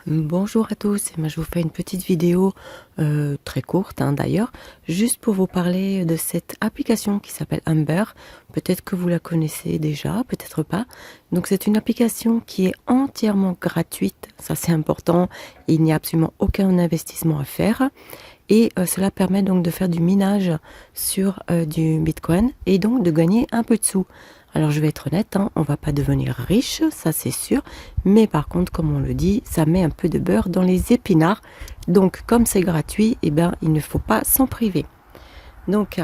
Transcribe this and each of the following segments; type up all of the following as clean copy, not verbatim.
Bonjour à tous, moi je vous fais une petite vidéo très courte d'ailleurs, juste pour vous parler de cette application qui s'appelle Amber. Peut-être que vous la connaissez déjà, peut-être pas. Donc c'est une application qui est entièrement gratuite, ça c'est important, il n'y a absolument aucun investissement à faire. Et cela permet donc de faire du minage sur du Bitcoin et donc de gagner un peu de sous. Alors je vais être honnête, on va pas devenir riche, ça c'est sûr, mais par contre, comme on le dit, ça met un peu de beurre dans les épinards. Donc comme c'est gratuit, eh ben, il ne faut pas s'en priver. Donc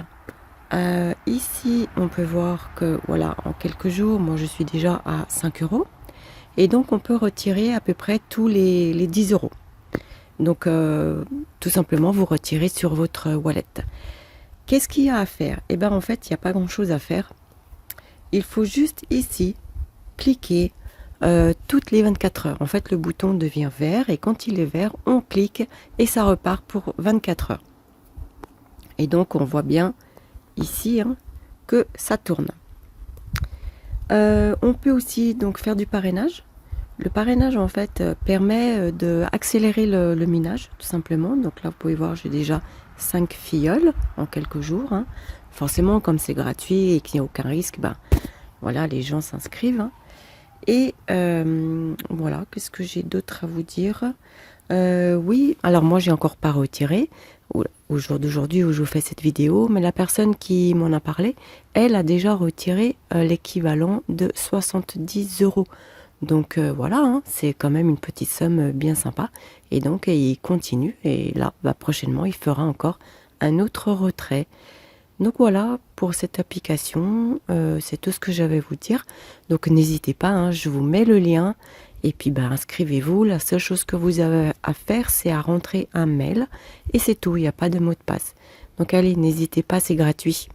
ici, on peut voir que voilà, en quelques jours, moi je suis déjà à 5 euros. Et donc on peut retirer à peu près tous les 10 euros. Donc tout simplement, vous retirez sur votre wallet. Qu'est-ce qu'il y a à faire? Eh bien en fait, il n'y a pas grand-chose à faire. Il faut juste ici cliquer toutes les 24 heures. En fait, le bouton devient vert et quand il est vert, on clique et ça repart pour 24 heures. Et donc, on voit bien ici que ça tourne. On peut aussi donc faire du parrainage. Le parrainage, en fait, permet d'accélérer le minage, tout simplement. Donc là, vous pouvez voir, j'ai déjà 5 filleuls en quelques jours. Forcément, comme c'est gratuit et qu'il n'y a aucun risque, voilà, les gens s'inscrivent. Et voilà, qu'est-ce que j'ai d'autre à vous dire? Oui, alors moi, j'ai encore pas retiré au jour d'aujourd'hui où je vous fais cette vidéo, mais la personne qui m'en a parlé, elle a déjà retiré l'équivalent de 70 euros. Donc voilà, c'est quand même une petite somme bien sympa. Et donc, il continue. Et là, prochainement, il fera encore un autre retrait. Donc voilà, pour cette application, c'est tout ce que j'avais à vous dire. Donc n'hésitez pas, je vous mets le lien. Et puis inscrivez-vous. La seule chose que vous avez à faire, c'est à rentrer un mail. Et c'est tout, il n'y a pas de mot de passe. Donc allez, n'hésitez pas, c'est gratuit.